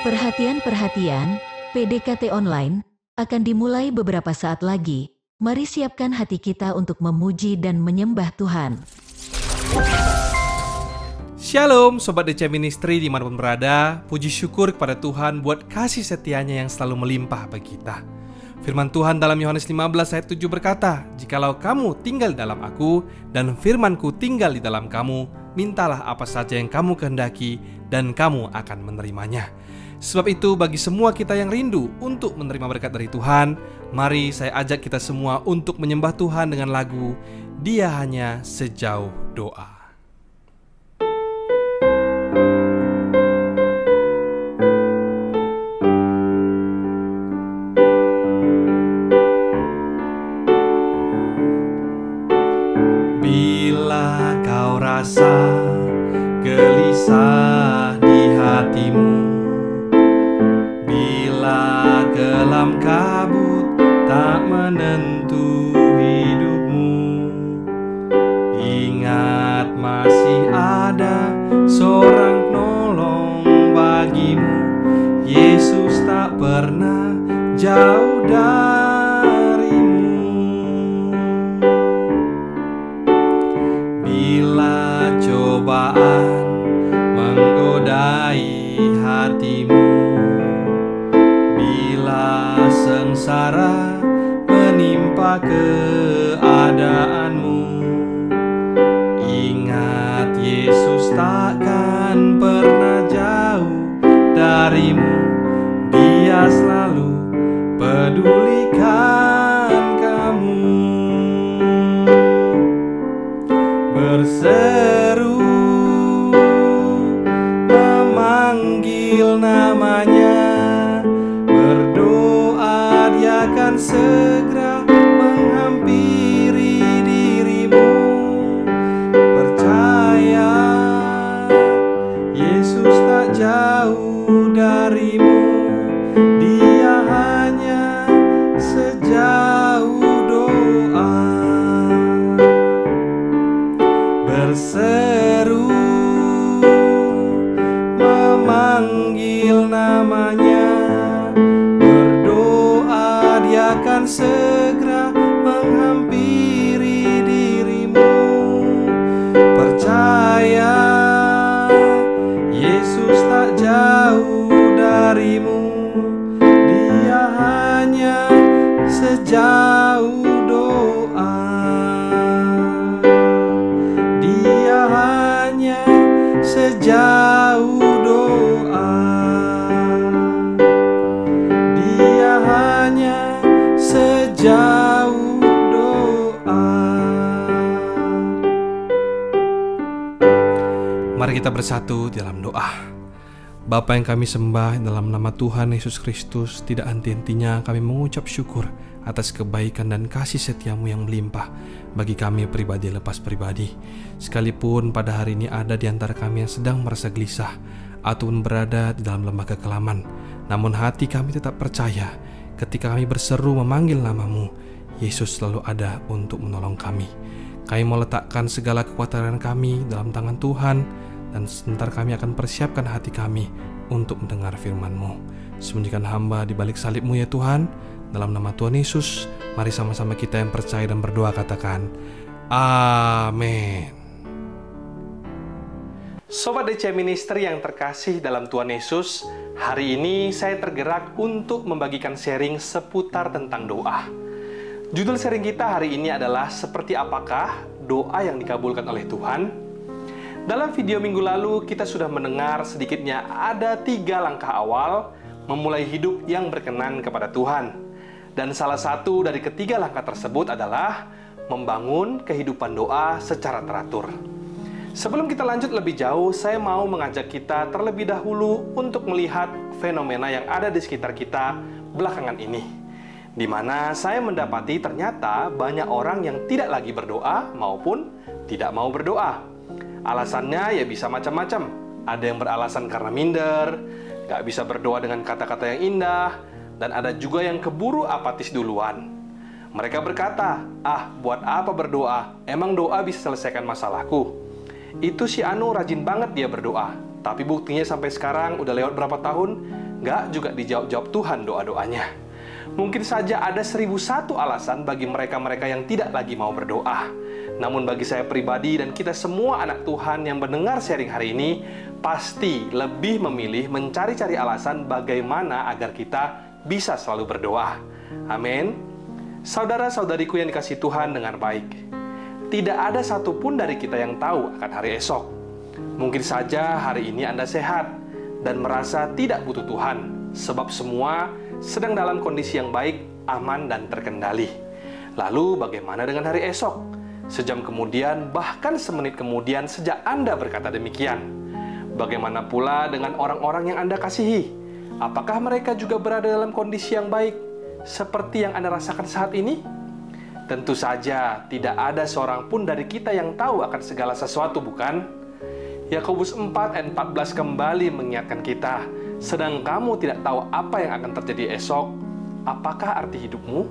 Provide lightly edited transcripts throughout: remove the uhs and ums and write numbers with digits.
Perhatian, PDKT online akan dimulai beberapa saat lagi. Mari siapkan hati kita untuk memuji dan menyembah Tuhan. Shalom Sobat DC Ministry dimanapun berada. Puji syukur kepada Tuhan buat kasih setianya yang selalu melimpah bagi kita. Firman Tuhan dalam Yohanes 15 ayat 7 berkata, "Jikalau kamu tinggal di dalam aku dan firmanku tinggal di dalam kamu, mintalah apa saja yang kamu kehendaki dan kamu akan menerimanya." Sebab itu bagi semua kita yang rindu untuk menerima berkat dari Tuhan, mari saya ajak kita semua untuk menyembah Tuhan dengan lagu Dia Hanya Sejauh Doa. Bila kau rasa gelisah di hatimu, kelam kabut tak menentu hidupmu, ingat masih ada seorang penolong bagimu. Yesus tak pernah jauh darimu. Bila cobaan menggodai hatimu, sengsara menimpa keadaanmu, ingat Yesus takkan pernah jauh darimu. Dia selalu pedulikan kamu. Berseru memanggil namanya, akan segera menghampiri dirimu. Percaya, Yesus tak jauh darimu. Dia hanya sejauh doa. Berseru memanggil namanya, akan segera menghampiri dirimu. Percaya, Yesus tak jauh darimu. Dia hanya sejauh doa. Dia hanya sejauh doa. Dia hanya sejauh doa. Mari kita bersatu dalam doa. Bapa yang kami sembah, dalam nama Tuhan Yesus Kristus, tidak henti-hentinya kami mengucap syukur atas kebaikan dan kasih setiamu yang melimpah bagi kami pribadi lepas pribadi. Sekalipun pada hari ini ada di antara kami yang sedang merasa gelisah ataupun berada di dalam lembah kekelaman, namun hati kami tetap percaya ketika kami berseru memanggil namamu, Yesus selalu ada untuk menolong kami. Kami mau letakkan segala kekhawatiran kami dalam tangan Tuhan, dan sebentar kami akan persiapkan hati kami untuk mendengar firman-Mu. Sembunyikan hamba di balik salib-Mu ya Tuhan. Dalam nama Tuhan Yesus, mari sama-sama kita yang percaya dan berdoa katakan, Amin. Sobat DC Ministry yang terkasih dalam Tuhan Yesus, hari ini saya tergerak untuk membagikan sharing seputar tentang doa. Judul sharing kita hari ini adalah seperti apakah doa yang dikabulkan oleh Tuhan? Dalam video minggu lalu kita sudah mendengar sedikitnya ada 3 langkah awal memulai hidup yang berkenan kepada Tuhan. Dan salah satu dari ketiga langkah tersebut adalah membangun kehidupan doa secara teratur. Sebelum kita lanjut lebih jauh, saya mau mengajak kita terlebih dahulu untuk melihat fenomena yang ada di sekitar kita belakangan ini, di mana saya mendapati ternyata banyak orang yang tidak lagi berdoa maupun tidak mau berdoa. Alasannya ya bisa macam-macam. Ada yang beralasan karena minder, gak bisa berdoa dengan kata-kata yang indah, dan ada juga yang keburu apatis duluan. Mereka berkata, buat apa berdoa? Emang doa bisa selesaikan masalahku? Itu si Anu rajin banget dia berdoa, tapi buktinya sampai sekarang udah lewat berapa tahun, nggak juga dijawab-jawab Tuhan doa-doanya. Mungkin saja ada 1001 alasan bagi mereka-mereka yang tidak lagi mau berdoa. Namun bagi saya pribadi dan kita semua anak Tuhan yang mendengar sharing hari ini, pasti lebih memilih mencari-cari alasan bagaimana agar kita bisa selalu berdoa. Amin. Saudara-saudariku yang dikasihi Tuhan dengan baik, tidak ada satupun dari kita yang tahu akan hari esok. Mungkin saja hari ini Anda sehat dan merasa tidak butuh Tuhan, sebab semua sedang dalam kondisi yang baik, aman, dan terkendali. Lalu bagaimana dengan hari esok? Sejam kemudian, bahkan semenit kemudian sejak Anda berkata demikian. Bagaimana pula dengan orang-orang yang Anda kasihi? Apakah mereka juga berada dalam kondisi yang baik, seperti yang Anda rasakan saat ini? Tentu saja tidak ada seorang pun dari kita yang tahu akan segala sesuatu, bukan? Yakobus 4 ayat 14 kembali mengingatkan kita, sedang kamu tidak tahu apa yang akan terjadi esok, apakah arti hidupmu?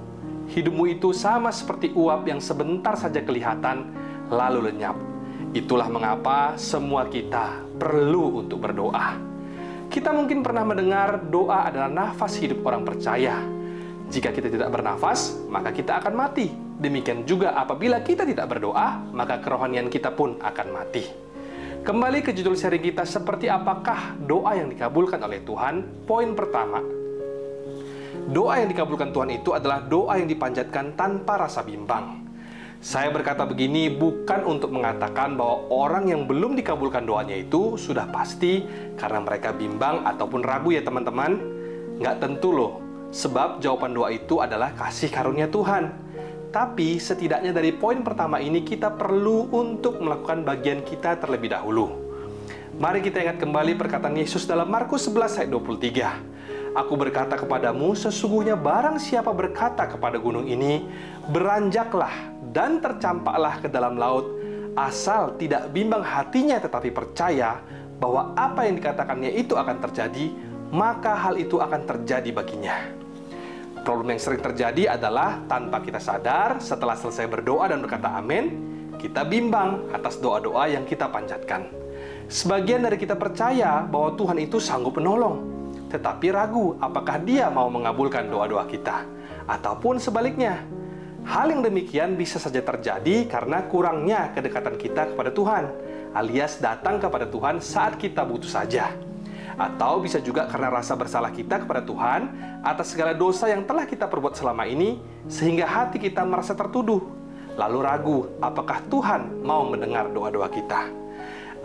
Hidupmu itu sama seperti uap yang sebentar saja kelihatan, lalu lenyap. Itulah mengapa semua kita perlu untuk berdoa. Kita mungkin pernah mendengar doa adalah nafas hidup orang percaya. Jika kita tidak bernafas, maka kita akan mati. Demikian juga apabila kita tidak berdoa, maka kerohanian kita pun akan mati. Kembali ke judul seri kita, seperti apakah doa yang dikabulkan oleh Tuhan? Poin pertama, doa yang dikabulkan Tuhan itu adalah doa yang dipanjatkan tanpa rasa bimbang. Saya berkata begini bukan untuk mengatakan bahwa orang yang belum dikabulkan doanya itu sudah pasti karena mereka bimbang ataupun ragu ya teman-teman. Nggak tentu loh, sebab jawaban doa itu adalah kasih karunia Tuhan. Tapi setidaknya dari poin pertama ini kita perlu untuk melakukan bagian kita terlebih dahulu. Mari kita ingat kembali perkataan Yesus dalam Markus 11 ayat 23. Aku berkata kepadamu, sesungguhnya barang siapa berkata kepada gunung ini, beranjaklah dan tercampaklah ke dalam laut, asal tidak bimbang hatinya tetapi percaya bahwa apa yang dikatakannya itu akan terjadi, maka hal itu akan terjadi baginya. Problem yang sering terjadi adalah tanpa kita sadar, setelah selesai berdoa dan berkata amin, kita bimbang atas doa-doa yang kita panjatkan. Sebagian dari kita percaya bahwa Tuhan itu sanggup menolong, tetapi ragu apakah Dia mau mengabulkan doa-doa kita. Ataupun sebaliknya, hal yang demikian bisa saja terjadi karena kurangnya kedekatan kita kepada Tuhan, alias datang kepada Tuhan saat kita butuh saja. Atau bisa juga karena rasa bersalah kita kepada Tuhan atas segala dosa yang telah kita perbuat selama ini, sehingga hati kita merasa tertuduh, lalu ragu apakah Tuhan mau mendengar doa-doa kita.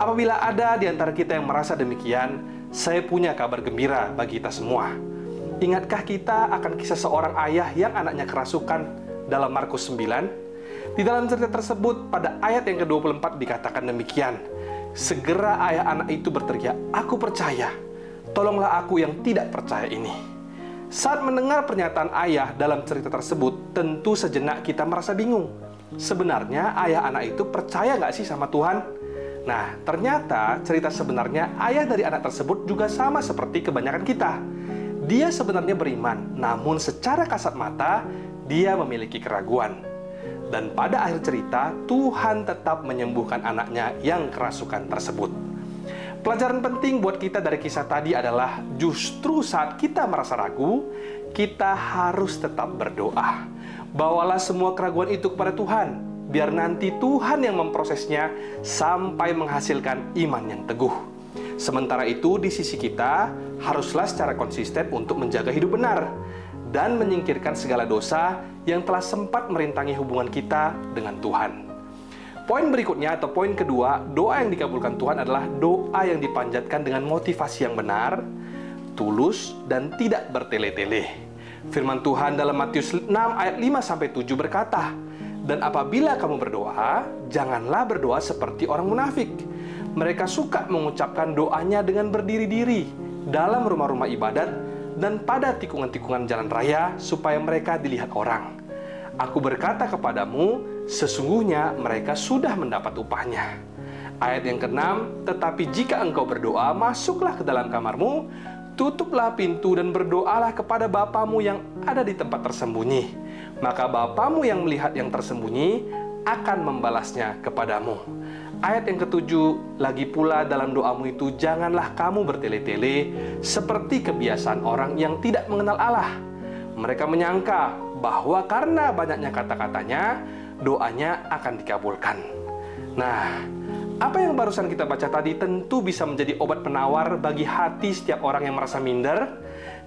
Apabila ada di antara kita yang merasa demikian, saya punya kabar gembira bagi kita semua. Ingatkah kita akan kisah seorang ayah yang anaknya kerasukan dalam Markus 9? Di dalam cerita tersebut, pada ayat yang ke-24 dikatakan demikian, segera ayah anak itu berteriak, "Aku percaya, tolonglah aku yang tidak percaya ini." Saat mendengar pernyataan ayah dalam cerita tersebut, tentu sejenak kita merasa bingung. Sebenarnya ayah anak itu percaya nggak sih sama Tuhan? Nah, ternyata cerita sebenarnya ayah dari anak tersebut juga sama seperti kebanyakan kita. Dia sebenarnya beriman, namun secara kasat mata, dia memiliki keraguan. Dan pada akhir cerita, Tuhan tetap menyembuhkan anaknya yang kerasukan tersebut. Pelajaran penting buat kita dari kisah tadi adalah justru saat kita merasa ragu, kita harus tetap berdoa. Bawalah semua keraguan itu kepada Tuhan, biar nanti Tuhan yang memprosesnya sampai menghasilkan iman yang teguh. Sementara itu, di sisi kita, haruslah secara konsisten untuk menjaga hidup benar dan menyingkirkan segala dosa yang telah sempat merintangi hubungan kita dengan Tuhan. Poin berikutnya atau poin kedua, doa yang dikabulkan Tuhan adalah doa yang dipanjatkan dengan motivasi yang benar, tulus, dan tidak bertele-tele. Firman Tuhan dalam Matius 6 ayat 5-7 berkata, "Dan apabila kamu berdoa, janganlah berdoa seperti orang munafik. Mereka suka mengucapkan doanya dengan berdiri-diri dalam rumah-rumah ibadat dan pada tikungan-tikungan jalan raya supaya mereka dilihat orang. Aku berkata kepadamu, sesungguhnya mereka sudah mendapat upahnya." Ayat yang ke-6, "Tetapi jika engkau berdoa, masuklah ke dalam kamarmu, tutuplah pintu dan berdoalah kepada Bapamu yang ada di tempat tersembunyi. Maka Bapamu yang melihat yang tersembunyi akan membalasnya kepadamu." ayat yang ketujuh, lagi pula dalam doamu itu janganlah kamu bertele-tele seperti kebiasaan orang yang tidak mengenal Allah. Mereka menyangka bahwa karena banyaknya kata-katanya, doanya akan dikabulkan. Nah, apa yang barusan kita baca tadi tentu bisa menjadi obat penawar bagi hati setiap orang yang merasa minder,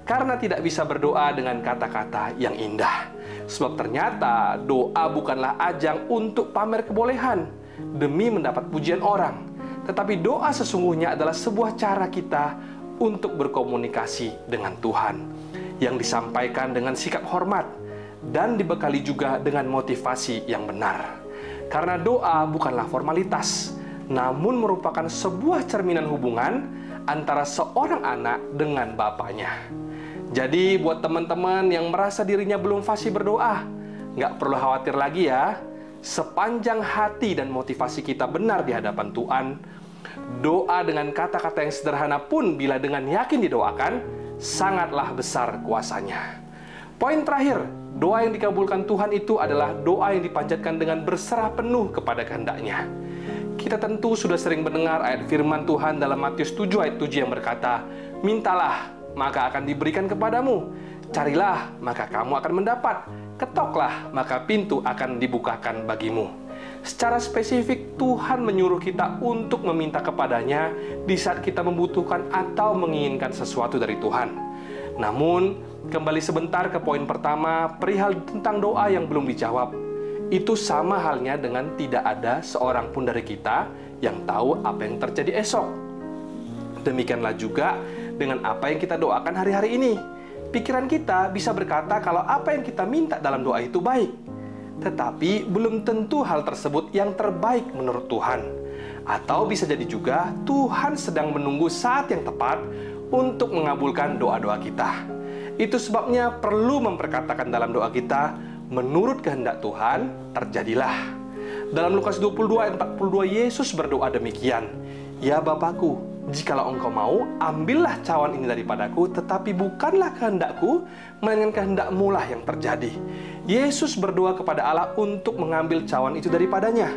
karena tidak bisa berdoa dengan kata-kata yang indah. Sebab ternyata doa bukanlah ajang untuk pamer kebolehan demi mendapat pujian orang, tetapi doa sesungguhnya adalah sebuah cara kita untuk berkomunikasi dengan Tuhan, yang disampaikan dengan sikap hormat dan dibekali juga dengan motivasi yang benar. Karena doa bukanlah formalitas, namun merupakan sebuah cerminan hubungan antara seorang anak dengan bapaknya. Jadi buat teman-teman yang merasa dirinya belum fasih berdoa, nggak perlu khawatir lagi ya. Sepanjang hati dan motivasi kita benar di hadapan Tuhan, doa dengan kata-kata yang sederhana pun bila dengan yakin didoakan, sangatlah besar kuasanya. Poin terakhir, doa yang dikabulkan Tuhan itu adalah doa yang dipanjatkan dengan berserah penuh kepada kehendak-Nya. Kita tentu sudah sering mendengar ayat firman Tuhan dalam Matius 7 ayat 7 yang berkata, "Mintalah, maka akan diberikan kepadamu. Carilah, maka kamu akan mendapat. Ketoklah, maka pintu akan dibukakan bagimu." Secara spesifik, Tuhan menyuruh kita untuk meminta kepadanya di saat kita membutuhkan atau menginginkan sesuatu dari Tuhan. Namun, kembali sebentar ke poin pertama, perihal tentang doa yang belum dijawab. Itu sama halnya dengan tidak ada seorang pun dari kita yang tahu apa yang terjadi esok. Demikianlah juga dengan apa yang kita doakan hari-hari ini. Pikiran kita bisa berkata kalau apa yang kita minta dalam doa itu baik, tetapi belum tentu hal tersebut yang terbaik menurut Tuhan. Atau bisa jadi juga Tuhan sedang menunggu saat yang tepat untuk mengabulkan doa-doa kita. Itu sebabnya perlu memperkatakan dalam doa kita, menurut kehendak Tuhan, terjadilah. Dalam Lukas 22 ayat 42, Yesus berdoa demikian, "Ya Bapakku, jikalau Engkau mau, ambillah cawan ini daripadaku, tetapi bukanlah kehendakku, melainkan kehendak-Mu lah yang terjadi." Yesus berdoa kepada Allah untuk mengambil cawan itu daripadanya.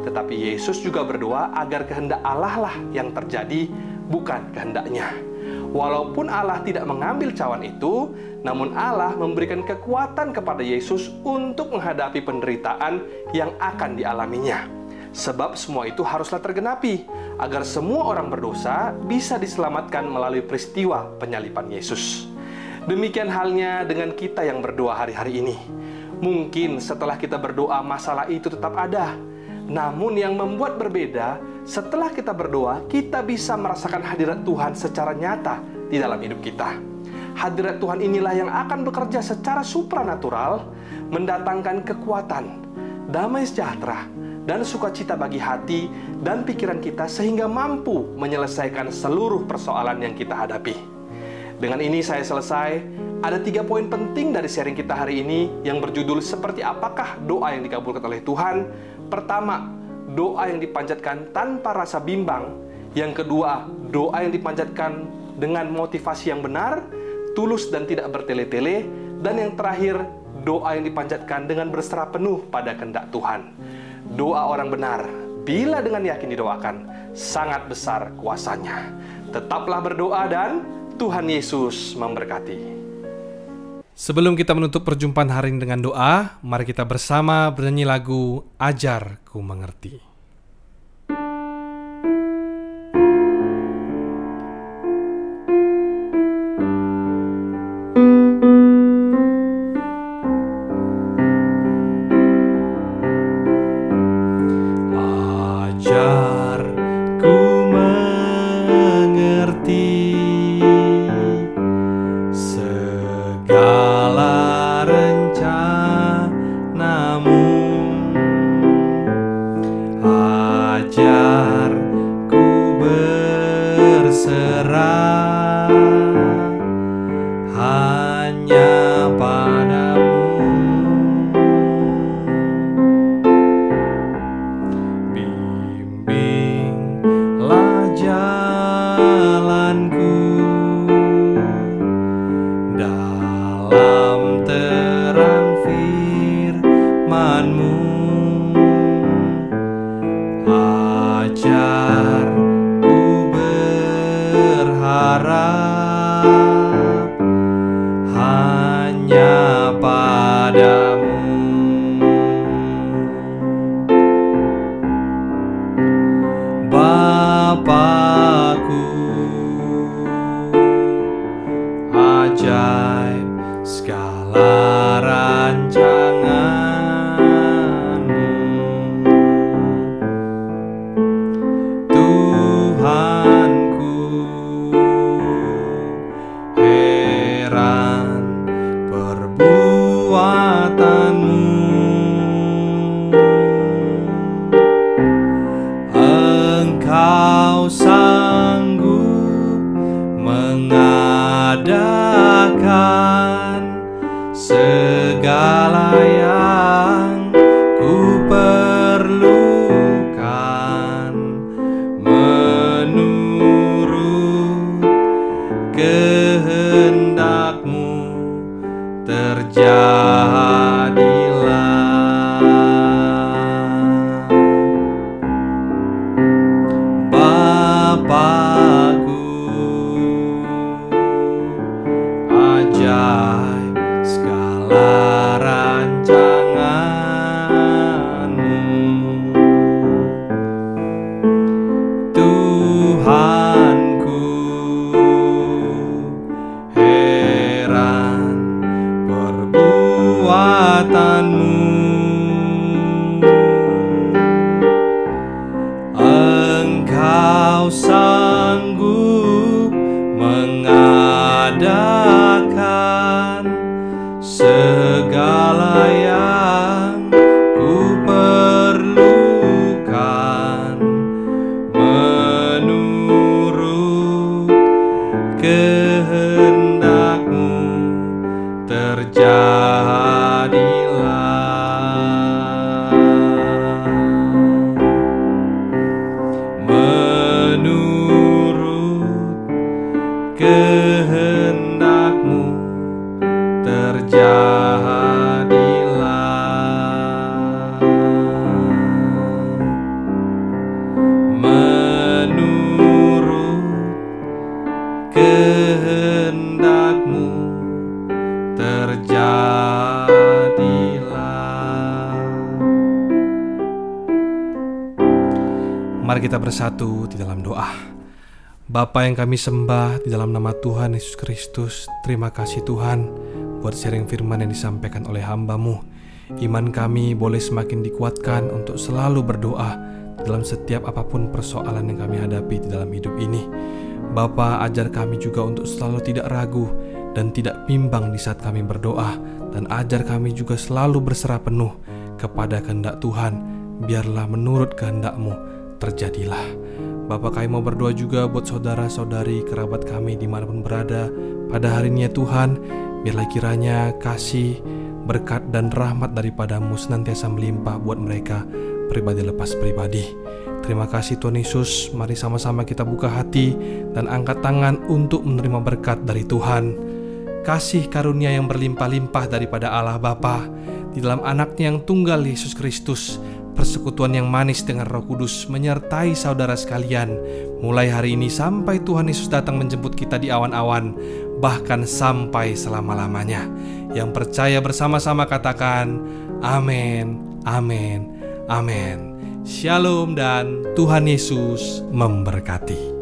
Tetapi Yesus juga berdoa agar kehendak Allah lah yang terjadi, bukan kehendaknya. Walaupun Allah tidak mengambil cawan itu, namun Allah memberikan kekuatan kepada Yesus untuk menghadapi penderitaan yang akan dialaminya. Sebab semua itu haruslah tergenapi, agar semua orang berdosa bisa diselamatkan melalui peristiwa penyaliban Yesus. Demikian halnya dengan kita yang berdoa hari-hari ini. Mungkin setelah kita berdoa masalah itu tetap ada. Namun yang membuat berbeda, setelah kita berdoa, kita bisa merasakan hadirat Tuhan secara nyata di dalam hidup kita. Hadirat Tuhan inilah yang akan bekerja secara supranatural, mendatangkan kekuatan, damai sejahtera, dan sukacita bagi hati dan pikiran kita sehingga mampu menyelesaikan seluruh persoalan yang kita hadapi. Dengan ini saya selesai. Ada 3 poin penting dari sharing kita hari ini yang berjudul seperti apakah doa yang dikabulkan oleh Tuhan. Pertama, doa yang dipanjatkan tanpa rasa bimbang. Yang kedua, doa yang dipanjatkan dengan motivasi yang benar, tulus dan tidak bertele-tele. Dan yang terakhir, doa yang dipanjatkan dengan berserah penuh pada kehendak Tuhan. Doa orang benar, bila dengan yakin didoakan, sangat besar kuasanya. Tetaplah berdoa dan Tuhan Yesus memberkati. Sebelum kita menutup perjumpaan hari ini dengan doa, mari kita bersama bernyanyi lagu Ajar Ku Mengerti. Ajar ku mengerti segala rencanamu, ajar ku berserah hanya padamu. Bimbinglah jalanku dalam terang firman-Mu, Bapakku, ajaib segala rancangan-Mu. Tuhanku, heran perbuatan-Mu. Engkau sanggup mengadakan segala yang ku perlukan menurut kehendak-Mu, terjadilah. Bapakku, ajaib segala rancangan-Mu. Tuhanku, heran perbuatan-Mu. Engkau sanggup mengadakan segala yang ku perlukan menurut kehendak-Mu, terjadilah. Menurut kehendak-Mu, terjadilah. Menurut kehendak-Mu, terjadilah. Mari kita bersatu di dalam doa. Bapa yang kami sembah, di dalam nama Tuhan Yesus Kristus, terima kasih Tuhan buat sharing firman yang disampaikan oleh hamba-Mu. Iman kami boleh semakin dikuatkan untuk selalu berdoa dalam setiap apapun persoalan yang kami hadapi di dalam hidup ini. Bapa, ajar kami juga untuk selalu tidak ragu dan tidak bimbang di saat kami berdoa, dan ajar kami juga selalu berserah penuh kepada kehendak Tuhan. Biarlah menurut kehendak-Mu terjadilah. Bapak, kami mau berdoa juga buat saudara-saudari kerabat kami dimanapun berada pada hari ini ya Tuhan. Biarlah kiranya kasih, berkat dan rahmat daripada-Mu senantiasa melimpah buat mereka pribadi lepas pribadi. Terima kasih Tuhan Yesus. Mari sama-sama kita buka hati dan angkat tangan untuk menerima berkat dari Tuhan. Kasih karunia yang berlimpah-limpah daripada Allah Bapa di dalam anaknya yang tunggal Yesus Kristus, persekutuan yang manis dengan Roh Kudus menyertai saudara sekalian mulai hari ini sampai Tuhan Yesus datang menjemput kita di awan-awan, bahkan sampai selama-lamanya. Yang percaya bersama-sama katakan amin, amin, amin. Shalom dan Tuhan Yesus memberkati.